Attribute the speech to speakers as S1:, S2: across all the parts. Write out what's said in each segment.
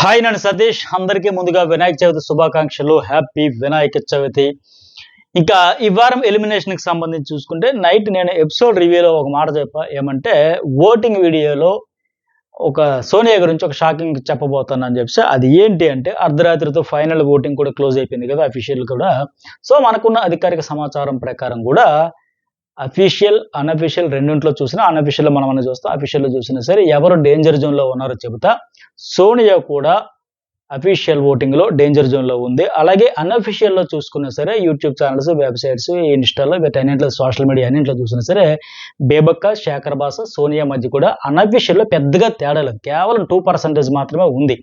S1: Hi నేను సతీష్. అందరికీ ముందుగా వినాయక చవితి శుభాకాంక్షలు. హ్యాపీ వినాయక చవితి. ఇంకా ఈ వారం ఎలిమినేషన్ కి సంబంధించి చూసుకుంటే నైట్ నేను ఎపిసోడ్ రివ్యూలో ఒక మాట చెప్పా. ఏమంటే ఓటింగ్ వీడియోలో ఒక సోనియా గురించి ఒక షాకింగ్ చెప్పబోతాను అని చెప్పి. అది ఏంటి అంటే అర్ధరాత్రితో ఫైనల్ ఓటింగ్ కూడా క్లోజ్ అయిపోయింది కదా, అఫీషియల్ కూడా. సో మనకున్న అధికారిక సమాచారం ప్రకారం కూడా అఫీషియల్ అన్అఫీషియల్ రెండింటిలో చూసినా, అన్అఫీషియల్ మనం చూస్తాం, అఫీషియల్లో చూసినా సరే ఎవరు డేంజర్ జోన్ లో ఉన్నారో చెబుతా. సోనియా కూడా అఫీషియల్ ఓటింగ్ లో డేంజర్ జోన్ లో ఉంది. అలాగే అన్అఫీషియల్ లో చూసుకున్నా సరే యూట్యూబ్ ఛానల్స్, వెబ్సైట్స్, ఇన్స్టాలో వీటన్నింటిలో సోషల్ మీడియా అన్నింటిలో చూసినా సరే బేబక్క, శేఖర్ బాస, సోనియా మధ్య కూడా అన్అఫీషియల్ లో పెద్దగా తేడా లేదు. కేవలం 2% మాత్రమే ఉంది.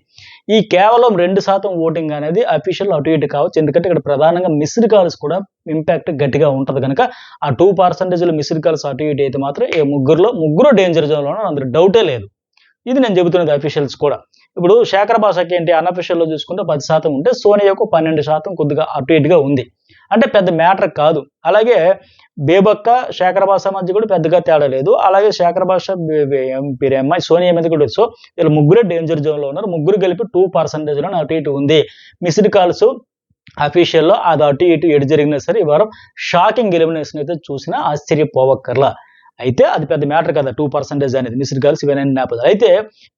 S1: ఈ కేవలం 2% ఓటింగ్ అనేది అఫీషియల్ అటు ఇటు కావచ్చు. ఎందుకంటే ఇక్కడ ప్రధానంగా మిస్డ్ కాల్స్ కూడా ఇంపాక్ట్ గట్టిగా ఉంటుంది కనుక ఆ 2% మిస్డ్ కాల్స్ అటు ఇటు అయితే మాత్రం ఈ ముగ్గురు డేంజర్ జోన్ లో అందులో డౌటే లేదు. ఇది నేను చెబుతున్నది అఫీషియల్స్ కూడా. ఇప్పుడు శేఖర్ బాసాకి ఏంటి, అన్అఫీషియల్లో చూసుకుంటే 10% ఉంటే సోనియాకు 12% కొద్దిగా అటు ఇటుగా ఉంది. అంటే పెద్ద మ్యాటర్ కాదు. అలాగే బేబక్క, శేఖర్ బాసా మధ్య కూడా పెద్దగా తేడా లేదు. అలాగే శేఖర్ బాసా అమ్మాయి సోనియా మీద కూడా. సో వీళ్ళు ముగ్గురే డేంజర్ జోన్ లో ఉన్నారు. ముగ్గురు కలిపి 2% అటు ఇటు ఉంది. మిస్డ్ కాల్స్ అఫీషియల్లో అది అటు ఇటు ఎటు జరిగినా సరే ఈ వారం షాకింగ్ ఎలిమినేషన్ అయితే చూసినా ఆశ్చర్యపోవక్కర్లా. అయితే అది పెద్ద మ్యాటర్ కదా 2% అనేది మిస్డ్ కాల్స్ ఇవన్నీ నేపథ్యం. అయితే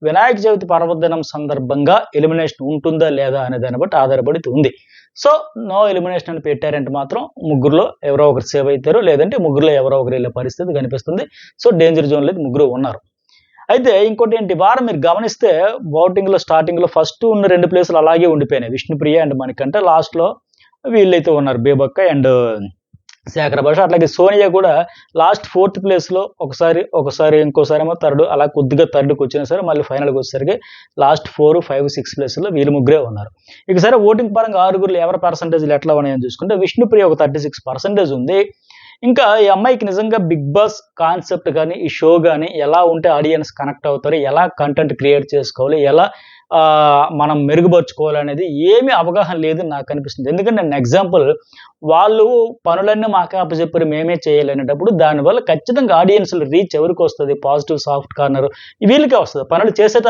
S1: వినాయక చవితి పర్వదినం సందర్భంగా ఎలిమినేషన్ ఉంటుందా లేదా అనే దాన్ని బట్టి ఆధారపడి ఉంది. సో నో ఎలిమినేషన్ అని పెట్టారంటే మాత్రం ముగ్గురులో ఎవరో ఒకరు సేవ్ అవుతారు, లేదంటే ముగ్గురులో ఎవరో ఒకరు వెళ్ళే పరిస్థితి కనిపిస్తుంది. సో డేంజర్ జోన్ లేదు, ముగ్గురు ఉన్నారు. అయితే ఇంకోటి ఏంటి, వారం మీరు గమనిస్తే ఓటింగ్ లో స్టార్టింగ్ లో ఫస్ట్ ఉన్న 2 ప్లేసులు అలాగే ఉండిపోయినాయి. విష్ణుప్రియ అండ్ మనకంటే లాస్ట్ లో వీళ్ళైతే ఉన్నారు బేబక్క అండ్ శేఖర్ భాష. అట్లాగే సోనియా కూడా లాస్ట్ 4th ప్లేస్ లో ఒకసారి ఇంకోసారి ఏమో థర్డ్, అలా కొద్దిగా థర్డ్కి వచ్చినా సరే మళ్ళీ ఫైనల్కి వచ్చేసరికి లాస్ట్ 4, 5, 6 ప్లేస్లో వీళ్ళు ముగ్గురే ఉన్నారు. ఇక సరే ఓటింగ్ పరంగా ఆరుగురు ఎవరి పర్సంటేజ్లు ఎట్లా ఉన్నాయని చూసుకుంటే విష్ణుప్రియ ఒక 36% ఉంది. ఇంకా ఈ అమ్మాయికి నిజంగా బిగ్ బాస్ కాన్సెప్ట్ కానీ ఈ షో కానీ ఎలా ఉంటే ఆడియన్స్ కనెక్ట్ అవుతారు, ఎలా కంటెంట్ క్రియేట్ చేసుకోవాలి, ఎలా మనం మెరుగుపరుచుకోవాలనేది ఏమీ అవగాహన లేదని నాకు అనిపిస్తుంది. ఎందుకంటే నేను ఎగ్జాంపుల్, వాళ్ళు పనులన్నీ మాకే అప్పచెప్పారు మేమే చేయాలనేటప్పుడు దానివల్ల ఖచ్చితంగా ఆడియన్స్ రీచ్ ఎవరికి వస్తుంది, పాజిటివ్ సాఫ్ట్ కార్నర్ వీళ్ళకే వస్తుంది. పనులు చేసే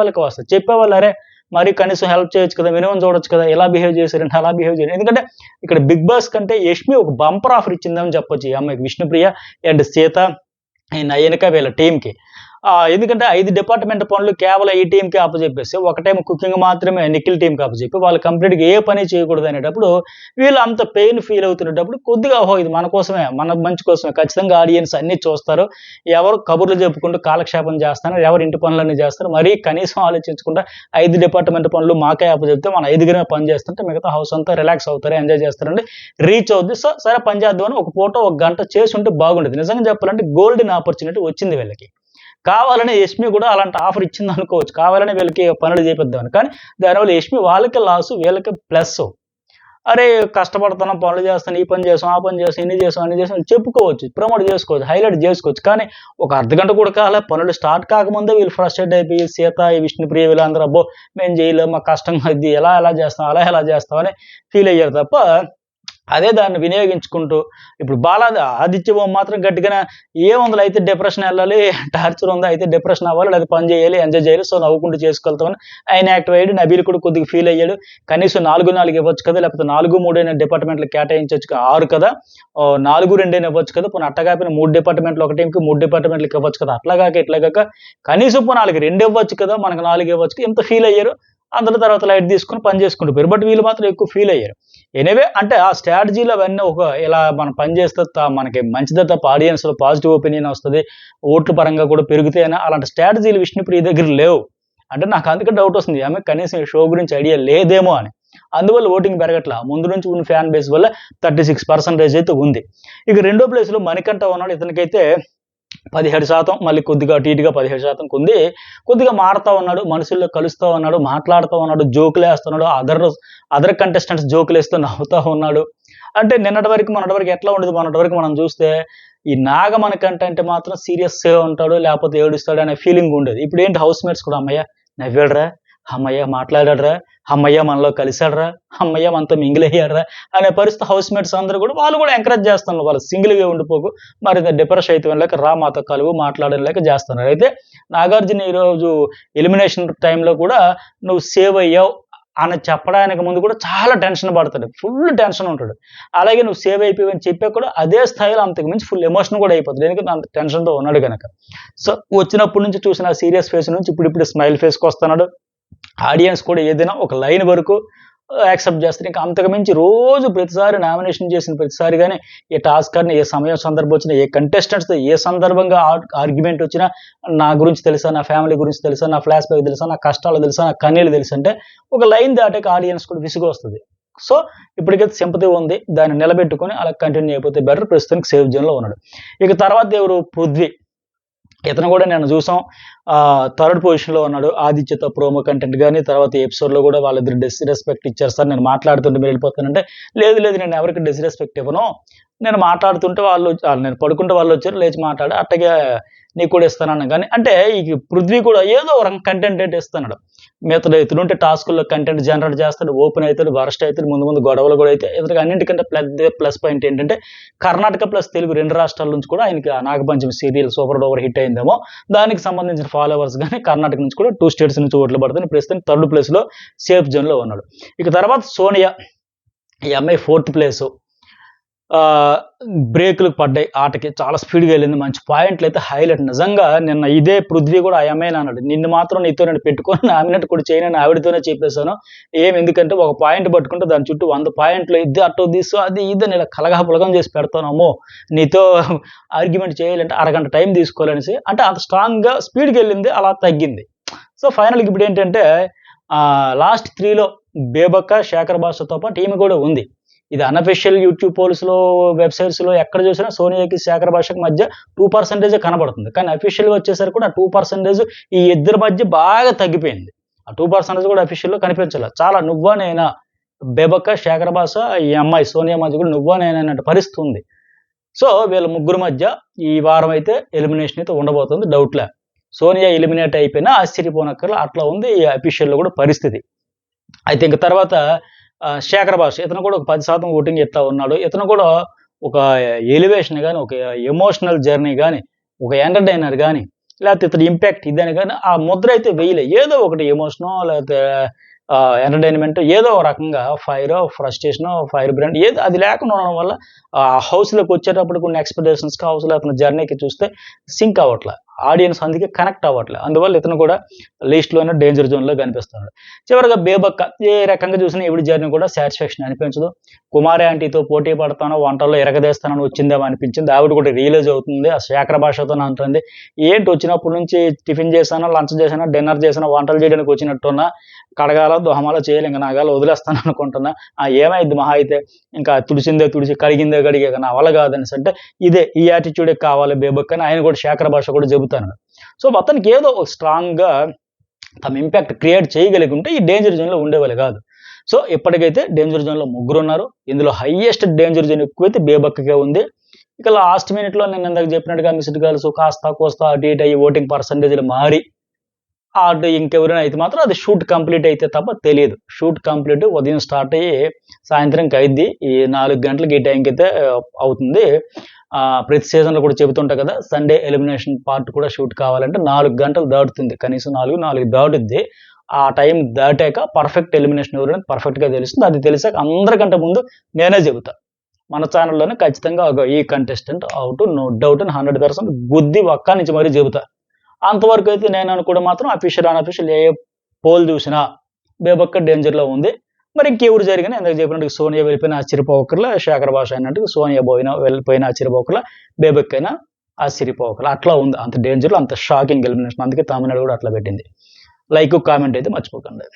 S1: వాళ్ళకే వస్తుంది. చెప్పేవాళ్ళు అరే మరి కనీసం హెల్ప్ చేయొచ్చు కదా, మినిమం చూడొచ్చు కదా, ఎలా బిహేవ్ చేశారంటే అలా బిహేవ్ చేయాలి. ఎందుకంటే ఇక్కడ బిగ్ బాస్ కంటే యష్మి ఒక బంపర్ ఆఫర్ ఇచ్చిందని చెప్పొచ్చు ఈ అమ్మాయికి, విష్ణుప్రియ అండ్ సీత, నయనిక వీళ్ళ టీంకి. ఎందుకంటే 5 డిపార్ట్మెంట్ పనులు కేవలం ఈ టీంకి అప్పచెప్పేసి ఒకటేమో కుకింగ్ మాత్రమే నిఖిల్ టీంకి అప్పచెప్పి వాళ్ళు కంప్లీట్గా ఏ పని చేయకూడదు అనేటప్పుడు వీళ్ళు అంత పెయిన్ ఫీల్ అవుతున్నప్పుడు కొద్దిగా ఇది మన కోసమే, మన మంచి కోసమే, ఖచ్చితంగా ఆడియన్స్ అన్ని చూస్తారు, ఎవరు కబుర్లు చెప్పుకుంటూ కాలక్షేపం చేస్తారు, ఎవరు ఇంటి పనులన్నీ చేస్తారు, మరీ కనీసం ఆలోచించకుండా 5 డిపార్ట్మెంట్ పనులు మాకే అప్పచెప్తే మన 5గురే పని చేస్తుంటే మిగతా హౌస్ అంతా రిలాక్స్ అవుతారు, ఎంజాయ్ చేస్తారండి, రీచ్ అవుద్ది. సో సరే పని చేద్దామని ఒక పూట 1 గంట చేసి ఉంటే బాగుండేది. నిజంగా చెప్పాలంటే గోల్డెన్ ఆపర్చునిటీ వచ్చింది వీళ్ళకి. కావాలని యష్మి కూడా అలాంటి ఆఫర్ ఇచ్చింది అనుకోవచ్చు, కావాలని వీళ్ళకి పనులు చేపిద్దామని. కానీ దానివల్ల యష్మి వాళ్ళకి లాసు, వీళ్ళకి ప్లస్. అరే కష్టపడుతున్నాం, పనులు చేస్తాను, ఈ పని చేసాం, ఆ పని చేసాం, ఇన్ని చేసాం, అన్ని చేసాం చెప్పుకోవచ్చు, ప్రమోట్ చేసుకోవచ్చు, హైలైట్ చేసుకోవచ్చు. కానీ ఒక అర్ధగంట కూడా కాలే, పనులు స్టార్ట్ కాకముందే వీళ్ళు ఫ్రస్ట్రేట్ అయిపోయి సీత, ఈ విష్ణుప్రియ వీళ్ళందరూ అబ్బో మేము చేయలేము, మాకు కష్టంగా ఇది ఎలా చేస్తాం, అలా ఎలా చేస్తాం అని ఫీల్ అయ్యారు తప్ప అదే దాన్ని వినియోగించుకుంటూ ఇప్పుడు ఆదిత్య మాత్రం గట్టిగానే ఏముంది అయితే డిప్రెషన్ వెళ్ళాలి, టార్చర్ ఉంది అయితే డిప్రెషన్ అవ్వాలి, లేదా పని చేయాలి, ఎంజాయ్ చేయాలి, సో నవ్వుకుంటూ చేసుకెళ్తామని ఆయన యాక్టివ్ అయ్యాడు. నబీల్ కూడా కొద్దిగా ఫీల్ అయ్యాడు. కనీసం 4 ఇవ్వచ్చు కదా, లేకపోతే 4-3 డిపార్ట్మెంట్లు కేటాయించవచ్చు, 6 కదా, 4-2 ఇవ్వచ్చు కదా, పోనీ అట్టగాపిన 3 డిపార్ట్మెంట్లు ఒక టీంకి 3 డిపార్ట్మెంట్లకు ఇవ్వచ్చు కదా, ఇట్లాగాక కనీసం పోనీ 2 ఇవ్వచ్చు కదా, మనకు 4 ఇవ్వచ్చు కదా, ఇంత ఫీల్ అయ్యారు. అందులో తర్వాత లైట్ తీసుకుని పని చేసుకుంటూ పోయారు. బట్ వీళ్ళు మాత్రం ఎక్కువ ఫీల్ అయ్యారు. ఎనివే అంటే ఆ స్ట్రాటజీలో అవన్నీ ఇలా మనం పని చేస్తే మనకి మంచిదే తప్ప ఆడియన్స్లో పాజిటివ్ ఒపీనియన్ వస్తుంది, ఓట్ల పరంగా కూడా పెరుగుతాయని అలాంటి స్ట్రాటజీలు విష్ణుప్రియ దగ్గర లేవు. అంటే నాకు అందుకే డౌట్ వస్తుంది, ఆమె కనీసం ఈ షో గురించి ఐడియా లేదేమో అని. అందువల్ల ఓటింగ్ పెరగట్లా. ముందు నుంచి ఉన్న ఫ్యాన్ బేస్ వల్ల 36% అయితే ఉంది. ఇక 2వ ప్లేస్లో మణికంఠ ఉన్నాడు. ఇతనికైతే 17%, మళ్ళీ కొద్దిగా అటు ఇటుగా 17% ఉంది. కొద్దిగా మారుతా ఉన్నాడు, మనుషుల్లో కలుస్తూ ఉన్నాడు, మాట్లాడుతూ ఉన్నాడు, జోకులు వేస్తున్నాడు, అదర్ కంటెస్టెంట్స్ జోకులు వేస్తూ నవ్వుతూ ఉన్నాడు. అంటే మొన్నటి వరకు ఎట్లా ఉండేది, మొన్నటి వరకు మనం చూస్తే ఈ నాగమణికంఠ అంటే మాత్రం సీరియస్గా ఉంటాడు, లేకపోతే ఏడుస్తాడు అనే ఫీలింగ్ ఉండేది. ఇప్పుడు ఏంటి హౌస్ మేట్స్ కూడా అమ్మయ్య నవ్వాడురా, అమ్మయ్య మాట్లాడాడరా, అమ్మయ్య మనలో కలిశాడరా, అమ్మయ్య మనతో మింగిల్ అయ్యాడరా అనే పరిస్థితి హౌస్ మేట్స్ అందరూ కూడా వాళ్ళు కూడా ఎంకరేజ్ చేస్తున్నారు. వాళ్ళు సింగిల్‌గా ఉండిపోకు, మరి డిప్రెషన్ అయితేం లేక రా మాతో కలువు మాట్లాడడం లేక చేస్తున్నారు. అయితే నాగార్జున ఈరోజు ఎలిమినేషన్ టైమ్‌లో కూడా నువ్వు సేవ్ అయ్యావు అని చెప్పడానికి ముందు కూడా చాలా టెన్షన్ పడతాడు. ఫుల్ టెన్షన్ ఉంటాడు. అలాగే నువ్వు సేవ్ అయిపోయావని చెప్పాక కూడా అదే స్థాయిలో అంతకు మించి ఫుల్ ఎమోషన్ కూడా అయిపోతాడు. ఎందుకంటే అంత టెన్షన్‌తో ఉన్నాడు గనక. సో, వచ్చినప్పటి నుంచి చూసిన ఆ సీరియస్ ఫేస్ నుంచి ఇప్పుడిప్పుడు స్మైల్ ఫేస్‌కొస్తున్నాడు. ఆడియన్స్ కూడా ఏదైనా ఒక లైన్ వరకు యాక్సెప్ట్ చేస్తారు. ఇంకా అంతకు మించి రోజు ప్రతిసారి నామినేషన్ చేసిన ప్రతిసారి గాని, ఏ టాస్క్ ఆడినా, ఏ సమయం సందర్భం వచ్చినా, ఏ కంటెస్టెంట్స్‌తో ఏ సందర్భంగా ఆర్గ్యుమెంట్ వచ్చినా, నా గురించి తెలుసా, నా ఫ్యామిలీ గురించి తెలుసా, నా ఫ్లాష్ బ్యాక్ తెలుసా, నా కష్టాలు తెలుసా, నా కన్నీళ్లు తెలుసా అంటే ఒక లైన్ దాటాక ఆడియన్స్ కూడా విసుగొస్తది. సో, ఇప్పటికైతే సింపతి ఉంది. దాన్ని నిలబెట్టుకొని అలా కంటిన్యూ అయిపోతే బెటర్. ప్రస్తుతానికి సేఫ్ జోన్‌లో ఉన్నాడు. ఇక తర్వాత ఎవరు? పృథ్వీ. ఇతను కూడా నేను చూసాం. థర్డ్ పొజిషన్‌లో ఉన్నాడు. ఆదిత్యతో ప్రోమో కంటెంట్ గాని, తర్వాత ఎపిసోడ్‌లో కూడా వాళ్ళిద్దరు డిస్‌రెస్పెక్ట్ ఇచ్చారు సార్. నేను మాట్లాడుతుంటే మీరు వెళ్ళిపోతానంటే, లేదు లేదు నేను ఎవరికీ డిస్‌రెస్పెక్ట్ ఇవ్వను. నేను మాట్లాడుతుంటే నేను పడుకుంటే వాళ్ళొచ్చారు లేచి మాట్లాడా. అట్టగే నీకు కూడా ఇస్తానన్నా గాని అంటే ఈ పృథ్వీ కూడా ఏదో ఒక రకం కంటెంట్ అయితే ఇస్తున్నాడు. మిగతా ఇతనుంటే టాస్కుల్లో కంటెంట్ జనరేట్ చేస్తాడు. ఓపెన్ అయితాడు, వరస్ట్ అయితాడు. ముందు ముందు గొడవలు కూడా అయితాయి. ఇతనికి అన్నింటికంటే పెద్ద ప్లస్ పాయింట్ ఏంటంటే కర్ణాటక ప్లస్ తెలుగు 2 రాష్ట్రాల నుంచి కూడా ఆయనకి ఆ Nagapanchami serial super duper hit అయిందేమో. దానికి సంబంధించిన ఫాలోవర్స్ గాని కర్ణాటక నుంచి కూడా 2 స్టేట్స్ నుంచి ఓట్లు పడుతున్నాయి. ప్రస్తుతం థర్డ్ ప్లేస్‌లో సేఫ్ జోన్‌లో ఉన్నాడు. ఇక తర్వాత సోనియా. ఈ అమ్మాయి ఫోర్త్ ప్లేసు. బ్రేకులు పడ్డాయి ఆటకి. చాలా స్పీడ్‌గా ఎళ్ళింది. మంచి పాయింట్లయితే హైలైట్. నిజంగా నిన్న ఇదే పృథ్వీ కూడా ఆ అమ్మాయిని అన్నాడు. నిన్ను మాత్రం నీతో నేను పెట్టుకొని నామినేట్ కూడా చేయనని ఆవిడతోనే చెప్పేసాను. ఎందుకంటే ఒక పాయింట్ పట్టుకుంటే దాని చుట్టూ 100 పాయింట్లు ఇది అటు దిసు అది ఇది అని ఇలా కలగాపులగం చేసి పెడతాను. అమ్మో! నీతో ఆర్గ్యుమెంట్ చేయాలంటే అరగంట టైం తీసుకోవాలనేసి అంటే అంత స్ట్రాంగ్‌గా స్పీడ్‌గా ఎళ్ళింది. అలా తగ్గింది. సో, ఫైనల్‌గా ఇప్పుడేంటంటే లాస్ట్ 3లో బేబక్క, శేఖర్ భాషతో పాటు ఈమె కూడా ఉంది. ఇది అన్‌అఫీషియల్ యూట్యూబ్ పోల్స్‌లో, వెబ్‌సైట్స్‌లో ఎక్కడ చూసినా సోనియాకి, శేఖర్ భాషకి మధ్య 2% కనబడుతుంది. కానీ అఫీషియల్‌గా వచ్చేసరికి కూడా ఆ 2% ఈ ఇద్దరి మధ్య బాగా తగ్గిపోయింది. ఆ 2% కూడా అఫీషియల్‌లో కనిపించలా. చాలా నువ్వా నేనా, బేబక్క, శేఖర్ భాష, ఈ అమ్మాయి సోనియా మధ్య కూడా నువ్వా నేనా అన్నట్టు పరిస్థితి ఉంది. సో, వీళ్ళ ముగ్గురు మధ్య ఈ వారం అయితే ఎలిమినేషన్ అయితే ఉండబోతుంది డౌట్‌లే. సోనియా ఎలిమినేట్ అయిపోయినా ఆశ్చర్యపోనక్కర్లా. అట్లా ఉంది ఈ అఫీషియల్‌లో కూడా పరిస్థితి. అయితే ఇంక తర్వాత శేఖర్ భాష. ఇతను కూడా ఒక 10% ఓటింగ్ ఇస్తా ఉన్నాడు. ఇతను కూడా ఒక ఎలివేషన్ గాని, ఒక ఎమోషనల్ జర్నీ గాని, ఒక ఎంటర్‌టైనర్ గాని, లేకపోతే ఇతని ఇంపాక్ట్ ఇదని గాని ఆ ముద్ర అయితే వేయలే. ఏదో ఒకటి ఎమోషనో లేకపోతే ఎంటర్‌టైన్‌మెంట్ ఏదో ఒక రకంగా ఫైరో, ఫ్రస్ట్రేషనో, ఫైర్ బ్రాండ్ ఏదో అది లేకుండా ఉండడం వల్ల హౌస్‌లోకి వచ్చేటప్పటికి ఉన్న ఎక్స్‌పెక్టేషన్స్‌కి, హౌస్‌లో అతని జర్నీకి చూస్తే సింక్ అవ్వట్ల. ఆడియన్స్ అందుకే కనెక్ట్ అవ్వట్లే. అందువల్ల ఇతను కూడా లిస్ట్‌లోనే డేంజర్ జోన్‌లో కనిపిస్తున్నాడు. చివరగా బేబక్క ఏ రకంగా చూసినా ఈవిడ జర్నీ కూడా సాటిస్ఫాక్షన్ అనిపించదు. కుమారి ఆంటీతో పోటీ పడతాను, వంటల్లో ఇరగదీస్తానని వచ్చిందేమో అనిపించింది. ఆవిడ కూడా రియలైజ్ అవుతుంది. ఆ శేఖర్ భాషతోనే అంటుంది. ఏంటి వచ్చినప్పటి నుంచి టిఫిన్ చేశానా, లంచ్ చేశానా, డిన్నర్ చేశానా, వంటలు చేయడానికి వచ్చినట్టున్నా, కడగాల, దోహమాల చేయాలి ఇంక నాగాల వదిలేస్తాను అనుకుంటున్నా. ఏమైద్ది మహా అయితే ఇంకా తుడిసిందే తుడిచి, కడిగిందే కడిగే నా వల్ల కాదనేసి అంటే ఇదే ఈ యాటిట్యూడే కావాలి బేబక్క అని ఆయన కూడా శేఖర్ భాష కూడా చెబుతాను. సో, మొత్తానికి ఏదో స్ట్రాంగ్‌గా తమ ఇంపాక్ట్ క్రియేట్ చేయగలిగి ఉంటే ఈ డేంజర్ జోన్‌లో ఉండేవాళ్ళు కాదు. సో, ఇప్పటికైతే డేంజర్ జోన్‌లో ముగ్గురున్నారు. ఇందులో హైయెస్ట్ డేంజర్ జోన్ ఎక్కువైతే బేబక్కకే ఉంది. ఇక లాస్ట్ మినిట్‌లో నేను ఇందాక చెప్పినట్టుగా మిస్డ్ కాల్స్ కాస్త కోస్తా అటు ఇటు అయ్యి ఓటింగ్ పర్సెంటేజ్‌లు మారి అటు ఇంకెవరైనా అయితే మాత్రం అది షూట్ కంప్లీట్ అయితే తప్ప తెలీదు. షూట్ కంప్లీట్ ఉదయం స్టార్ట్ అయ్యి సాయంత్రంకి అయిద్ది. ఈ 4 గంటలకి ఈ టైంకైతే అవుతుంది. ప్రతి సీజన్‌లో కూడా చెబుతుంటా కదా! సండే ఎలిమినేషన్ పార్ట్ కూడా షూట్ కావాలంటే 4 గంటలు దాటుతుంది. కనీసం 4 దాటుద్ది. ఆ టైం దాటాక పర్ఫెక్ట్ ఎలిమినేషన్ ఎవరనేది పర్ఫెక్ట్‌గా తెలుస్తుంది. అది తెలిసాక అందరికంటే ముందు నేనే చెబుతా. మన ఛానెల్‌లోనే ఖచ్చితంగా ఈ కంటెస్టెంట్ ఔట్ నో డౌట్ అని 100% గుద్ది ఒక్క నుంచి మరీ చెబుతా. అంతవరకైతే నేను అనుకోవడం మాత్రం అఫీషియల్, అన్‌అఫీషియల్ ఏ పోల్ చూసినా బేబక్క డేంజర్‌లో ఉంది. మరి ఇంకెవరు జరిగినా ఇందాక చెప్పినట్టుగా సోనియా వెళ్ళిపోయినా ఆశ్చర్యపోవక్కర్లా, శేఖర్ భాష అన్నట్టుగా సోనియా వెళ్ళిపోయినా ఆశ్చర్యపోవక్కర్లా, బేబక్ అయినా ఆశ్చర్యపోవక్కర్లా. అట్లా ఉంది. అంత డేంజర్‌లో అంత షాకింగ్ ఎలిమినేషన్. అందుకే తమిళనాడు కూడా అట్లా పెట్టింది. లైక్, కామెంట్ అయితే మర్చిపోకండి.